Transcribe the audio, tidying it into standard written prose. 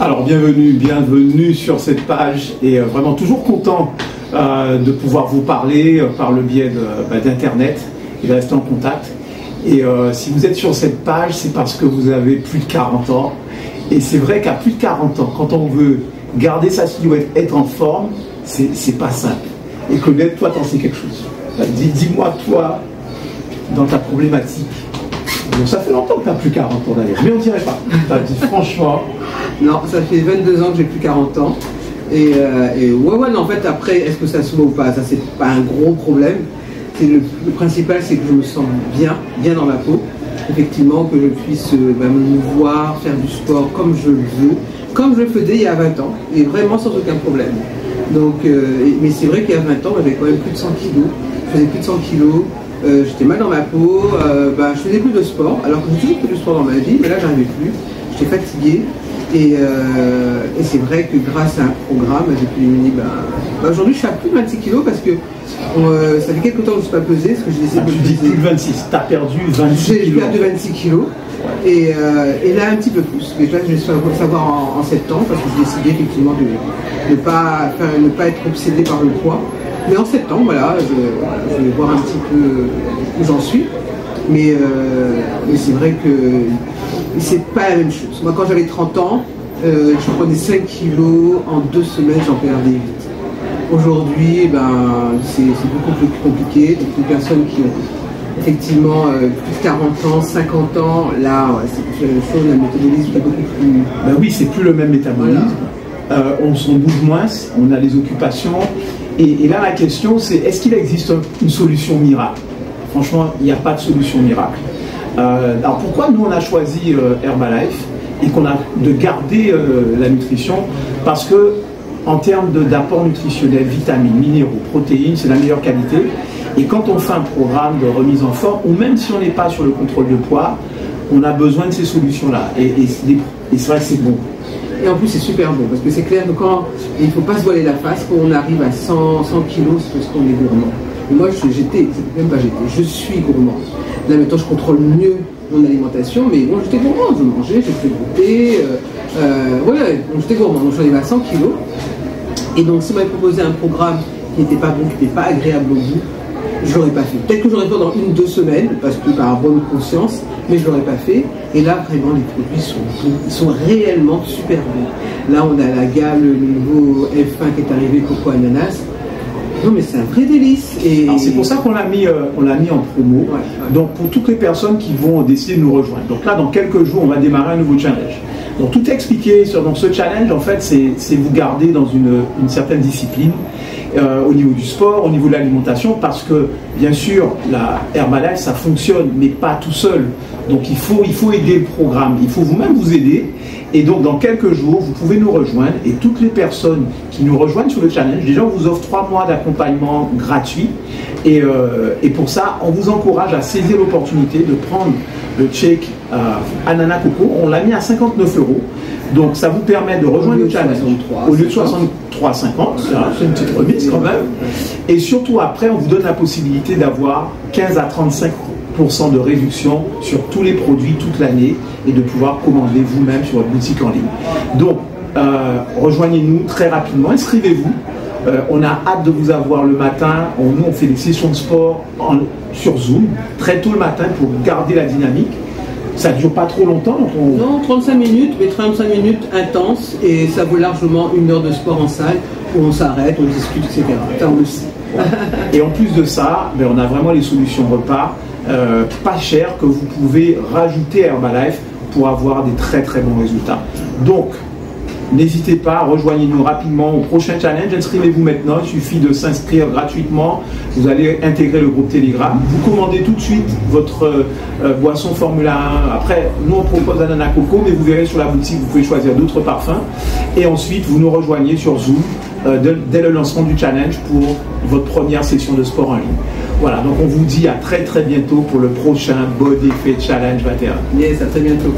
Alors bienvenue sur cette page et vraiment toujours content de pouvoir vous parler par le biais d'internet et de rester en contact. Et si vous êtes sur cette page, c'est parce que vous avez plus de 40 ans. Et c'est vrai qu'à plus de 40 ans, quand on veut garder sa silhouette, être en forme, c'est pas simple. Et Claudette, toi, t'en sais quelque chose. Dis-moi, toi, dans ta problématique. Donc ça fait longtemps que tu n'as plus 40 ans d'ailleurs, mais on ne dirait pas. Tu as dit franchement. Non, ça fait 22 ans que j'ai plus 40 ans. Et ouais, non, en fait, après, est-ce que ça se voit ou pas? Ça, c'est pas un gros problème. Le principal, c'est que je me sens bien dans ma peau. Effectivement, que je puisse me mouvoir, faire du sport comme je le veux, comme je le faisais il y a 20 ans, et vraiment sans aucun problème. Donc, mais c'est vrai qu'il y a 20 ans, j'avais quand même plus de 100 kilos. Je faisais plus de 100 kilos. J'étais mal dans ma peau, je faisais plus de sport, alors que j'ai toujours fait du sport dans ma vie, mais là j'arrivais plus, j'étais fatigué, et c'est vrai que grâce à un programme, j'ai pu diminuer, aujourd'hui je suis à plus de 26 kilos parce que ça fait quelques temps que je ne suis pas pesé, parce que j'ai essayé de tu dis plus de 26, tu as perdu 26 kilos. J'ai perdu 26 kilos, et là un petit peu plus, mais là je vais savoir en septembre, parce que j'ai décidé effectivement de ne pas être obsédé par le poids. Mais en septembre, voilà, je vais voir un petit peu où j'en suis. Mais c'est vrai que c'est pas la même chose. Moi, quand j'avais 30 ans, je prenais 5 kilos, en 2 semaines, j'en perdais 8. Aujourd'hui, c'est beaucoup plus compliqué. Donc, les personnes qui ont effectivement plus de 40 ans, 50 ans, là, c'est plus la même chose, le métabolisme est beaucoup plus... oui, c'est plus le même métabolisme. Voilà. On s'en bouge moins, on a les occupations. Et là, la question, c'est est-ce qu'il existe une solution miracle? Franchement, il n'y a pas de solution miracle. Alors pourquoi nous, on a choisi Herbalife et qu'on a de garder la nutrition? Parce que en termes d'apport nutritionnel, vitamines, minéraux, protéines, c'est la meilleure qualité. Et quand on fait un programme de remise en forme, ou même si on n'est pas sur le contrôle de poids, on a besoin de ces solutions-là. Et c'est vrai que c'est bon. Et en plus, c'est super bon, parce que c'est clair que quand il ne faut pas se voiler la face, quand on arrive à 100 kilos, c'est parce qu'on est gourmand. Et moi, je suis gourmand. Là, maintenant, je contrôle mieux mon alimentation, mais bon, j'étais gourmand, je mangeais, j'ai fait goûter, j'étais gourmand. Donc, j'arrive à 100 kilos. Et donc, si on m'avait proposé un programme qui n'était pas bon, qui n'était pas agréable au goût, je ne l'aurais pas fait. Peut-être que j'aurais fait dans 1 ou 2 semaines, parce que par bonne conscience, mais je ne l'aurais pas fait. Et là, vraiment, les produits sont bons. Ils sont réellement super bons. Là, on a la gamme, le nouveau F1 qui est arrivé, Coco Ananas. Non, mais c'est un vrai délice. C'est pour ça qu'on l'a mis en promo. Ouais. Donc, pour toutes les personnes qui vont décider de nous rejoindre. Donc là, dans quelques jours, on va démarrer un nouveau challenge. Donc, tout est expliqué dans ce challenge, en fait, c'est vous garder dans une certaine discipline. Au niveau du sport, au niveau de l'alimentation, parce que bien sûr la Herbalife ça fonctionne mais pas tout seul, donc il faut aider le programme, il faut vous-même vous aider, et donc dans quelques jours vous pouvez nous rejoindre, et toutes les personnes qui nous rejoignent sur le challenge, déjà on vous offre 3 mois d'accompagnement gratuit, et pour ça on vous encourage à saisir l'opportunité de prendre le check Ananas Coco. On l'a mis à 59 €. Donc ça vous permet de rejoindre le challenge au lieu de 63,50, c'est une petite remise quand même. Et surtout après, on vous donne la possibilité d'avoir 15 à 35% de réduction sur tous les produits toute l'année et de pouvoir commander vous-même sur votre boutique en ligne. Donc rejoignez-nous très rapidement, inscrivez-vous. On a hâte de vous avoir le matin. Nous on fait des sessions de sport sur Zoom très tôt le matin pour garder la dynamique. Ça ne dure pas trop longtemps. Non, 35 minutes, mais 35 minutes intenses, et ça vaut largement 1 heure de sport en salle où on s'arrête, on discute, etc. Ça, on le sait. Et en plus de ça, on a vraiment les solutions repas pas chères que vous pouvez rajouter à Herbalife pour avoir des très très bons résultats. Donc, n'hésitez pas, rejoignez-nous rapidement au prochain challenge. Inscrivez-vous maintenant, il suffit de s'inscrire gratuitement. Vous allez intégrer le groupe Telegram. Vous commandez tout de suite votre boisson Formula 1. Après, nous on propose Ananas Coco, mais vous verrez sur la boutique, vous pouvez choisir d'autres parfums. Et ensuite, vous nous rejoignez sur Zoom dès le lancement du challenge pour votre première session de sport en ligne. Voilà, donc on vous dit à très très bientôt pour le prochain Body Fit Challenge 21. Yes, à très bientôt.